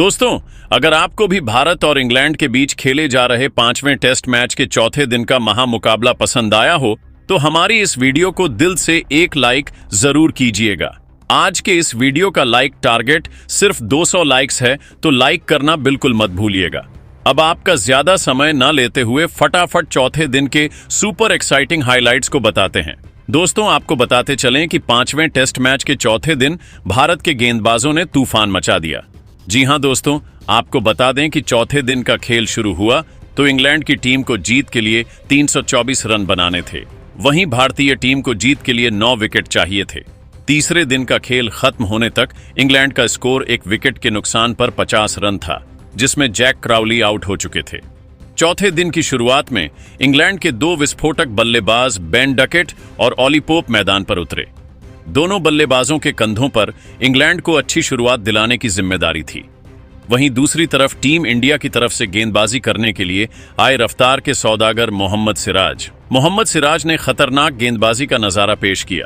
दोस्तों, अगर आपको भी भारत और इंग्लैंड के बीच खेले जा रहे 5वें टेस्ट मैच के चौथे दिन का महामुकाबला पसंद आया हो तो हमारी इस वीडियो को दिल से एक लाइक जरूर कीजिएगा। आज के इस वीडियो का लाइक टारगेट सिर्फ 200 लाइक्स है, तो लाइक करना बिल्कुल मत भूलिएगा। अब आपका ज्यादा समय न लेते हुए फटाफट चौथे दिन के सुपर एक्साइटिंग हाइलाइट्स को बताते हैं। दोस्तों, आपको बताते चलें कि 5वें टेस्ट मैच के चौथे दिन भारत के गेंदबाजों ने तूफान मचा दिया। जी हां दोस्तों, आपको बता दें कि चौथे दिन का खेल शुरू हुआ तो इंग्लैंड की टीम को जीत के लिए 324 रन बनाने थे। वहीं भारतीय टीम को जीत के लिए 9 विकेट चाहिए थे। तीसरे दिन का खेल खत्म होने तक इंग्लैंड का स्कोर 1 विकेट के नुकसान पर 50 रन था, जिसमें जैक क्राउली आउट हो चुके थे। चौथे दिन की शुरुआत में इंग्लैंड के 2 विस्फोटक बल्लेबाज बेन डकेट और ऑली पोप मैदान पर उतरे। दोनों बल्लेबाजों के कंधों पर इंग्लैंड को अच्छी शुरुआत दिलाने की जिम्मेदारी थी। वहीं दूसरी तरफ टीम इंडिया की तरफ से गेंदबाजी करने के लिए आए रफ्तार के सौदागर मोहम्मद सिराज ने खतरनाक गेंदबाजी का नजारा पेश किया।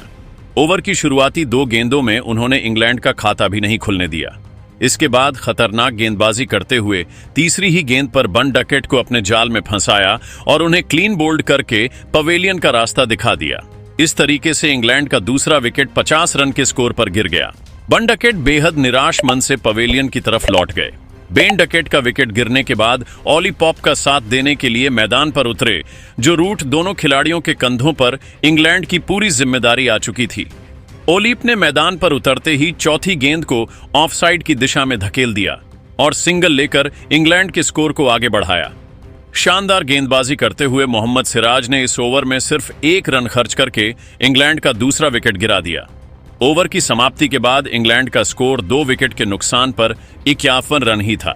ओवर की शुरुआती 2 गेंदों में उन्होंने इंग्लैंड का खाता भी नहीं खुलने दिया। इसके बाद खतरनाक गेंदबाजी करते हुए तीसरी ही गेंद पर बन डकेट को अपने जाल में फंसाया और उन्हें क्लीन बोल्ड करके पवेलियन का रास्ता दिखा दिया। इस तरीके से इंग्लैंड का दूसरा विकेट 50 रन के स्कोर पर गिर गया। बन डकेट बेहद निराश मन से पवेलियन की तरफ लौट गए। बेन डकेट का विकेट गिरने के बाद ऑली पॉप का साथ देने के लिए मैदान पर उतरे, जो रूट दोनों खिलाड़ियों के कंधों पर इंग्लैंड की पूरी जिम्मेदारी आ चुकी थी। ओलीप ने मैदान पर उतरते ही चौथी गेंद को ऑफसाइड की दिशा में धकेल दिया और सिंगल लेकर इंग्लैंड के स्कोर को आगे बढ़ाया। शानदार गेंदबाजी करते हुए मोहम्मद सिराज ने इस ओवर में सिर्फ 1 रन खर्च करके इंग्लैंड का दूसरा विकेट गिरा दिया। ओवर की समाप्ति के बाद इंग्लैंड का स्कोर 2 विकेट के नुकसान पर 51 रन ही था।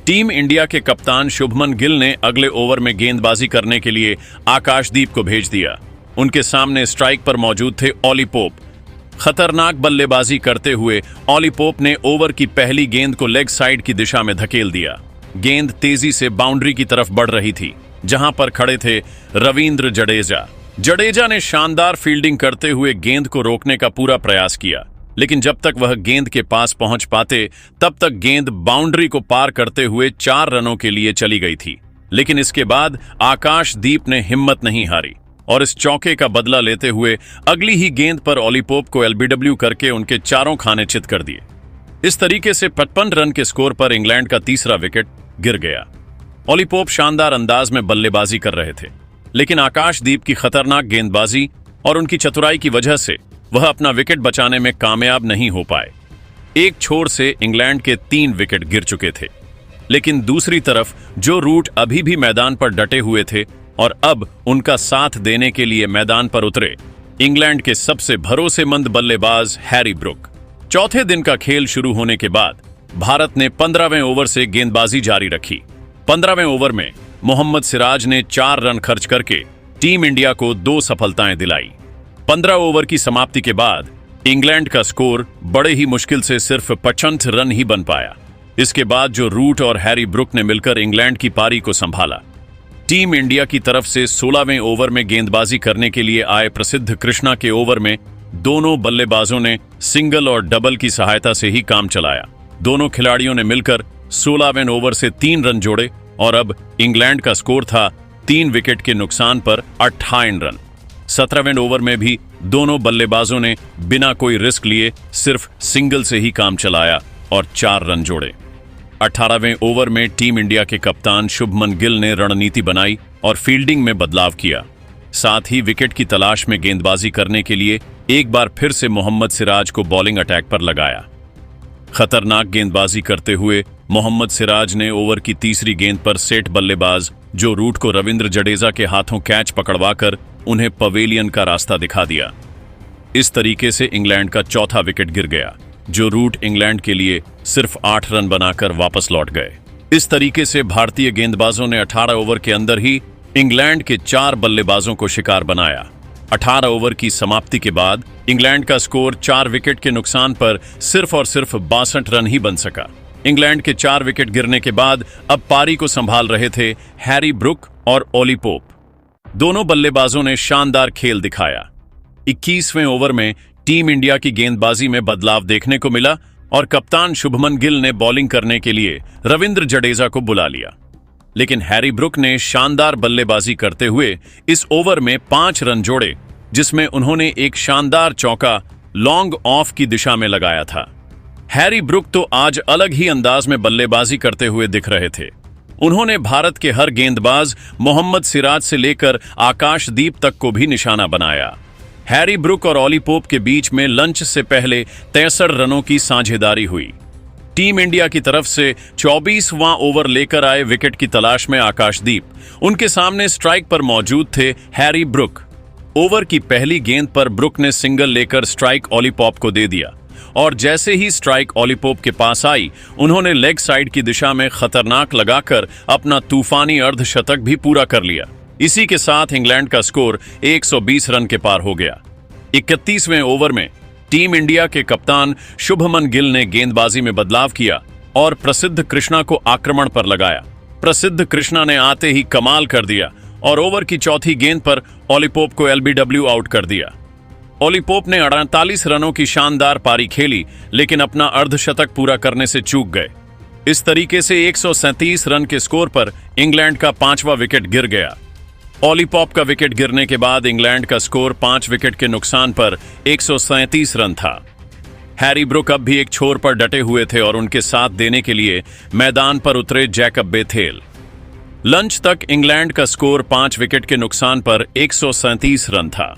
टीम इंडिया के कप्तान शुभमन गिल ने अगले ओवर में गेंदबाजी करने के लिए आकाशदीप को भेज दिया। उनके सामने स्ट्राइक पर मौजूद थे ऑली पोप। खतरनाक बल्लेबाजी करते हुए ऑली पोप ने ओवर की पहली गेंद को लेग साइड की दिशा में धकेल दिया। गेंद तेजी से बाउंड्री की तरफ बढ़ रही थी, जहां पर खड़े थे रविंद्र जडेजा ने शानदार फील्डिंग करते हुए गेंद को रोकने का पूरा प्रयास किया, लेकिन जब तक वह गेंद के पास पहुंच पाते तब तक गेंद बाउंड्री को पार करते हुए 4 रनों के लिए चली गई थी। लेकिन इसके बाद आकाशदीप ने हिम्मत नहीं हारी और इस चौके का बदला लेते हुए अगली ही गेंद पर ऑली पोप को एलबीडब्ल्यू करके उनके चारों खाने चित कर दिए। इस तरीके से 55 रन के स्कोर पर इंग्लैंड का तीसरा विकेट गिर गया। ऑली पोप शानदार अंदाज में बल्लेबाजी कर रहे थे, लेकिन आकाशदीप की खतरनाक गेंदबाजी और उनकी चतुराई की वजह से वह अपना विकेट बचाने में कामयाब नहीं हो पाए। एक छोर से इंग्लैंड के 3 विकेट गिर चुके थे, लेकिन दूसरी तरफ जो रूट अभी भी मैदान पर डटे हुए थे और अब उनका साथ देने के लिए मैदान पर उतरे इंग्लैंड के सबसे भरोसेमंद बल्लेबाज हैरी ब्रुक। चौथे दिन का खेल शुरू होने के बाद भारत ने 15वें ओवर से गेंदबाजी जारी रखी। 15वें ओवर में मोहम्मद सिराज ने 4 रन खर्च करके टीम इंडिया को 2 सफलताएं दिलाई। 15 ओवर की समाप्ति के बाद इंग्लैंड का स्कोर बड़े ही मुश्किल से सिर्फ 55 रन ही बन पाया। इसके बाद जो रूट और हैरी ब्रुक ने मिलकर इंग्लैंड की पारी को संभाला। टीम इंडिया की तरफ से 16वें ओवर में गेंदबाजी करने के लिए आए प्रसिद्ध कृष्णा के ओवर में दोनों बल्लेबाजों ने सिंगल और डबल की सहायता से ही काम चलाया। दोनों खिलाड़ियों ने मिलकर 16वें ओवर से 3 रन जोड़े और अब इंग्लैंड का स्कोर था 3 विकेट के नुकसान पर 58 रन। 17वें ओवर में भी दोनों बल्लेबाजों ने बिना कोई रिस्क लिए सिर्फ सिंगल से ही काम चलाया और 4 रन जोड़े। 18वें ओवर में टीम इंडिया के कप्तान शुभमन गिल ने रणनीति बनाई और फील्डिंग में बदलाव किया। साथ ही विकेट की तलाश में गेंदबाजी करने के लिए एक बार फिर से मोहम्मद सिराज को बॉलिंग अटैक पर लगाया। खतरनाक गेंदबाजी करते हुए मोहम्मद सिराज ने ओवर की तीसरी गेंद पर सेठ बल्लेबाज जो रूट को रविंद्र जडेजा के हाथों कैच पकड़वाकर उन्हें पवेलियन का रास्ता दिखा दिया। इस तरीके से इंग्लैंड का चौथा विकेट गिर गया। जो रूट इंग्लैंड के लिए सिर्फ 8 रन बनाकर वापस लौट गए। इस तरीके से भारतीय गेंदबाजों ने 18 ओवर के अंदर ही इंग्लैंड के 4 बल्लेबाजों को शिकार बनाया। 18 ओवर की समाप्ति के बाद इंग्लैंड का स्कोर 4 विकेट के नुकसान पर सिर्फ और सिर्फ 62 रन ही बन सका। इंग्लैंड के 4 विकेट गिरने के बाद अब पारी को संभाल रहे थे हैरी ब्रुक और ऑली पोप। दोनों बल्लेबाजों ने शानदार खेल दिखाया। 21वें ओवर में टीम इंडिया की गेंदबाजी में बदलाव देखने को मिला, और कप्तान शुभमन गिल ने बॉलिंग करने के लिए रविंद्र जडेजा को बुला लिया। लेकिन हैरी ब्रुक ने शानदार बल्लेबाजी करते हुए इस ओवर में 5 रन जोड़े, जिसमें उन्होंने एक शानदार चौका लॉन्ग ऑफ की दिशा में लगाया था। हैरी ब्रुक तो आज अलग ही अंदाज में बल्लेबाजी करते हुए दिख रहे थे। उन्होंने भारत के हर गेंदबाज मोहम्मद सिराज से लेकर आकाशदीप तक को भी निशाना बनाया। हैरी ब्रुक और ऑली पोप के बीच में लंच से पहले 63 रनों की साझेदारी हुई। टीम इंडिया की तरफ से 24वां ओवर लेकर आए विकेट की तलाश में आकाशदीप। उनके सामने स्ट्राइक पर मौजूद थे हैरी ब्रुक। ओवर की पहली गेंद पर ब्रुक ने सिंगल लेकर स्ट्राइक ऑली पॉप को दे दिया और जैसे ही स्ट्राइक ऑली पॉप के पास आई, उन्होंने लेग साइड की दिशा में खतरनाक लगाकर अपना तूफानी अर्धशतक भी पूरा कर लिया। इसी के साथ इंग्लैंड का स्कोर 120 रन के पार हो गया। 31वें ओवर में टीम इंडिया के कप्तान शुभमन गिल ने गेंदबाजी में बदलाव किया और प्रसिद्ध कृष्णा को आक्रमण पर लगाया। प्रसिद्ध कृष्णा ने आते ही कमाल कर दिया और ओवर की चौथी गेंद पर ऑली पोप को LBW आउट कर दिया। ऑली पोप ने 48 रनों की शानदार पारी खेली, लेकिन अपना अर्धशतक पूरा करने से चूक गए। इस तरीके से 137 रन के स्कोर पर इंग्लैंड का 5वां विकेट गिर गया। ऑली पॉप का विकेट गिरने के बाद इंग्लैंड का स्कोर 5 विकेट के नुकसान पर 137 रन था। हैरी ब्रुक अब भी एक छोर पर डटे हुए थे और उनके साथ देने के लिए मैदान पर उतरे जैकब बेथेल। लंच तक इंग्लैंड का स्कोर 5 विकेट के नुकसान पर 137 रन था।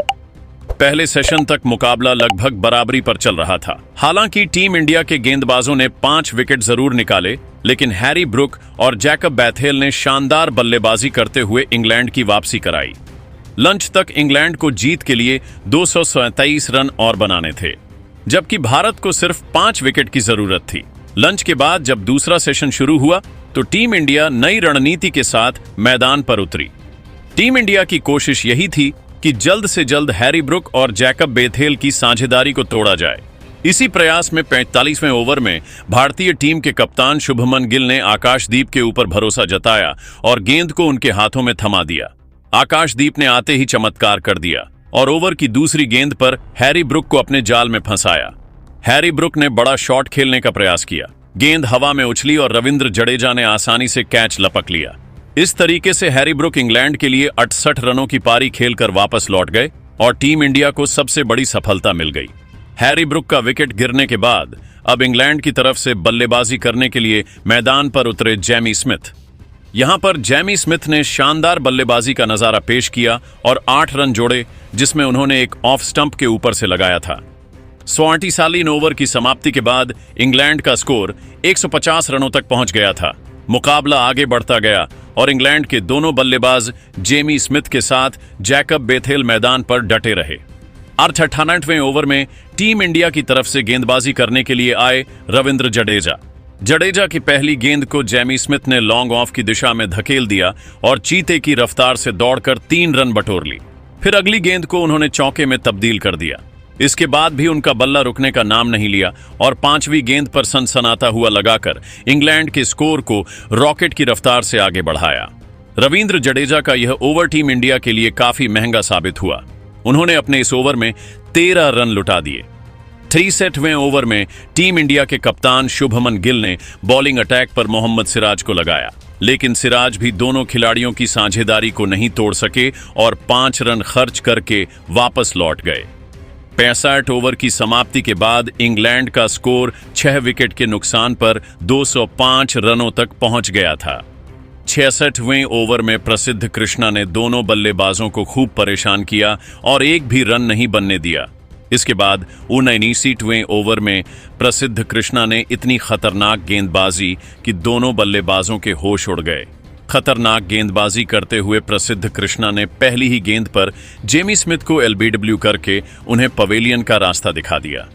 पहले सेशन तक मुकाबला लगभग बराबरी पर चल रहा था। हालांकि टीम इंडिया के गेंदबाजों ने 5 विकेट जरूर निकाले, लेकिन हैरी ब्रुक और जैकब बैथेल ने शानदार बल्लेबाजी करते हुए इंग्लैंड की वापसी कराई। लंच तक इंग्लैंड को जीत के लिए 227 रन और बनाने थे, जबकि भारत को सिर्फ 5 विकेट की जरूरत थी। लंच के बाद जब दूसरा सेशन शुरू हुआ तो टीम इंडिया नई रणनीति के साथ मैदान पर उतरी। टीम इंडिया की कोशिश यही थी कि जल्द से जल्द हैरी ब्रुक और जैकब बेथेल की साझेदारी को तोड़ा जाए। इसी प्रयास में 45वें ओवर में भारतीय टीम के कप्तान शुभमन गिल ने आकाशदीप के ऊपर भरोसा जताया और गेंद को उनके हाथों में थमा दिया। आकाशदीप ने आते ही चमत्कार कर दिया और ओवर की दूसरी गेंद पर हैरी ब्रुक को अपने जाल में फंसाया। हैरी ब्रुक ने बड़ा शॉट खेलने का प्रयास किया। गेंद हवा में उछली और रविंद्र जडेजा ने आसानी से कैच लपक लिया। इस तरीके से हैरी ब्रुक इंग्लैंड के लिए 68 रनों की पारी खेलकर वापस लौट गए और टीम इंडिया को सबसे बड़ी सफलता मिल गई। हैरी ब्रुक का विकेट गिरने के बाद अब इंग्लैंड की तरफ से बल्लेबाजी करने के लिए मैदान पर उतरे जैमी स्मिथ। यहां पर जैमी स्मिथ ने शानदार बल्लेबाजी का नजारा पेश किया और 8 रन जोड़े, जिसमें उन्होंने एक ऑफ स्टंप के ऊपर से लगाया था। 44 ओवर की समाप्ति के बाद इंग्लैंड का स्कोर 150 रनों तक पहुंच गया था। मुकाबला आगे बढ़ता गया और इंग्लैंड के दोनों बल्लेबाज जेमी स्मिथ के साथ जैकब बेथेल मैदान पर डटे रहे। 98वें ओवर में टीम इंडिया की तरफ से गेंदबाजी करने के लिए आए रविंद्र जडेजा। जडेजा की पहली गेंद को जेमी स्मिथ ने लॉन्ग ऑफ की दिशा में धकेल दिया और चीते की रफ्तार से दौड़कर 3 रन बटोर ली। फिर अगली गेंद को उन्होंने चौके में तब्दील कर दिया। इसके बाद भी उनका बल्ला रुकने का नाम नहीं लिया और 5वीं गेंद पर सनसनाता हुआ लगाकर इंग्लैंड के स्कोर को रॉकेट की रफ्तार से आगे बढ़ाया। रविंद्र जडेजा का यह ओवर टीम इंडिया के लिए काफी महंगा साबित हुआ। उन्होंने अपने इस ओवर में 13 रन लुटा दिए। 63वें ओवर में टीम इंडिया के कप्तान शुभमन गिल ने बॉलिंग अटैक पर मोहम्मद सिराज को लगाया, लेकिन सिराज भी दोनों खिलाड़ियों की साझेदारी को नहीं तोड़ सके और 5 रन खर्च करके वापस लौट गए। 65 ओवर की समाप्ति के बाद इंग्लैंड का स्कोर 6 विकेट के नुकसान पर 205 रनों तक पहुंच गया था। 66वें ओवर में प्रसिद्ध कृष्णा ने दोनों बल्लेबाजों को खूब परेशान किया और एक भी रन नहीं बनने दिया। इसके बाद 79वें ओवर में प्रसिद्ध कृष्णा ने इतनी खतरनाक गेंदबाजी कि दोनों बल्लेबाजों के होश उड़ गए। खतरनाक गेंदबाजी करते हुए प्रसिद्ध कृष्णा ने पहली ही गेंद पर जेमी स्मिथ को LBW करके उन्हें पवेलियन का रास्ता दिखा दिया।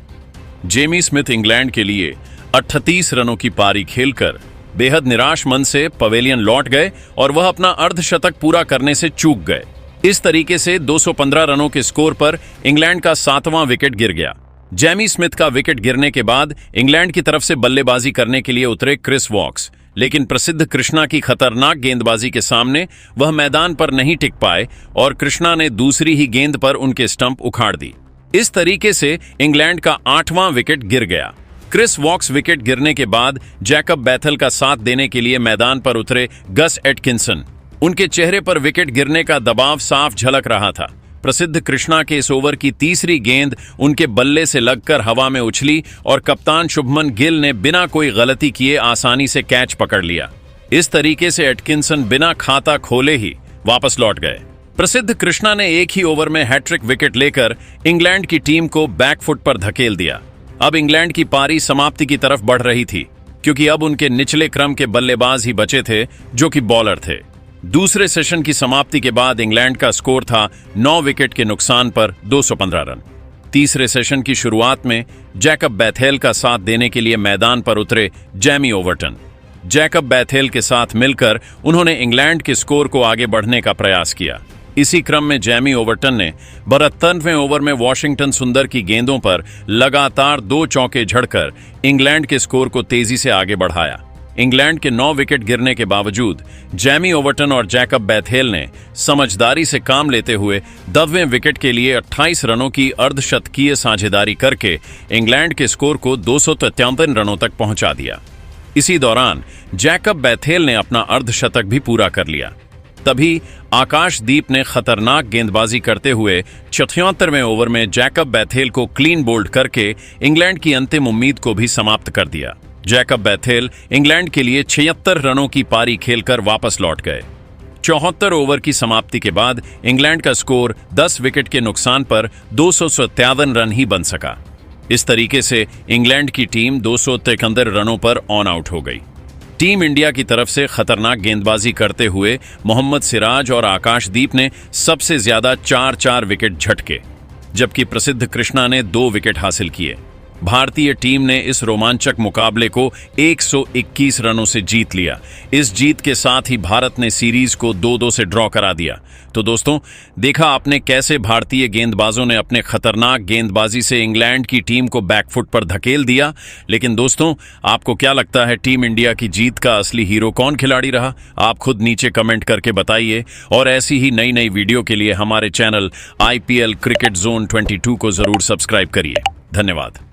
जेमी स्मिथ इंग्लैंड के लिए 38 रनों की पारी खेलकर बेहद निराश मन से पवेलियन लौट गए और वह अपना अर्धशतक पूरा करने से चूक गए। इस तरीके से 215 रनों के स्कोर पर इंग्लैंड का 7वां विकेट गिर गया। जेमी स्मिथ का विकेट गिरने के बाद इंग्लैंड की तरफ से बल्लेबाजी करने के लिए उतरे क्रिस वॉक्स, लेकिन प्रसिद्ध कृष्णा की खतरनाक गेंदबाजी के सामने वह मैदान पर नहीं टिक पाए और कृष्णा ने दूसरी ही गेंद पर उनके स्टंप उखाड़ दी। इस तरीके से इंग्लैंड का 8वां विकेट गिर गया। क्रिस वॉक्स विकेट गिरने के बाद जैकब बैथेल का साथ देने के लिए मैदान पर उतरे गस एटकिंसन। उनके चेहरे पर विकेट गिरने का दबाव साफ झलक रहा था। प्रसिद्ध कृष्णा के इस ओवर की तीसरी गेंद उनके बल्ले से लगकर हवा में उछली और कप्तान शुभमन गिल ने बिना कोई गलती किए आसानी से कैच पकड़ लिया। इस तरीके से एटकिंसन बिना खाता खोले ही वापस लौट गए। प्रसिद्ध कृष्णा ने एक ही ओवर में हैट्रिक विकेट लेकर इंग्लैंड की टीम को बैकफुट पर धकेल दिया। अब इंग्लैंड की पारी समाप्ति की तरफ बढ़ रही थी, क्योंकि अब उनके निचले क्रम के बल्लेबाज ही बचे थे जो कि बॉलर थे। दूसरे सेशन की समाप्ति के बाद इंग्लैंड का स्कोर था 9 विकेट के नुकसान पर 215 रन। तीसरे सेशन की शुरुआत में जैकब बैथेल का साथ देने के लिए मैदान पर उतरे जैमी ओवर्टन। जैकब बैथेल के साथ मिलकर उन्होंने इंग्लैंड के स्कोर को आगे बढ़ने का प्रयास किया। इसी क्रम में जैमी ओवर्टन ने 72वें ओवर में वॉशिंगटन सुंदर की गेंदों पर लगातार 2 चौके झड़कर इंग्लैंड के स्कोर को तेजी से आगे बढ़ाया। इंग्लैंड के 9 विकेट गिरने के बावजूद जैमी ओवर्टन और जैकब बैथेल ने समझदारी से काम लेते हुए 10वें विकेट के लिए 28 रनों की अर्धशतकीय साझेदारी करके इंग्लैंड के स्कोर को 253 रनों तक पहुंचा दिया। इसी दौरान जैकब बैथेल ने अपना अर्धशतक भी पूरा कर लिया। तभी आकाशदीप ने खतरनाक गेंदबाजी करते हुए 74वें ओवर में जैकब बैथेल को क्लीन बोल्ड करके इंग्लैंड की अंतिम उम्मीद को भी समाप्त कर दिया। जैकब बैथेल इंग्लैंड के लिए 76 रनों की पारी खेलकर वापस लौट गए। 74 ओवर की समाप्ति के बाद इंग्लैंड का स्कोर 10 विकेट के नुकसान पर 257 रन ही बन सका। इस तरीके से इंग्लैंड की टीम 273 रनों पर ऑन आउट हो गई। टीम इंडिया की तरफ से खतरनाक गेंदबाजी करते हुए मोहम्मद सिराज और आकाशदीप ने सबसे ज्यादा 4-4 विकेट झटके, जबकि प्रसिद्ध कृष्णा ने 2 विकेट हासिल किए। भारतीय टीम ने इस रोमांचक मुकाबले को 121 रनों से जीत लिया। इस जीत के साथ ही भारत ने सीरीज को 2-2 से ड्रॉ करा दिया। तो दोस्तों, देखा आपने कैसे भारतीय गेंदबाजों ने अपने खतरनाक गेंदबाजी से इंग्लैंड की टीम को बैकफुट पर धकेल दिया। लेकिन दोस्तों, आपको क्या लगता है टीम इंडिया की जीत का असली हीरो कौन खिलाड़ी रहा? आप खुद नीचे कमेंट करके बताइए। और ऐसी ही नई नई वीडियो के लिए हमारे चैनल IPL क्रिकेट जोन 22 को जरूर सब्सक्राइब करिए। धन्यवाद।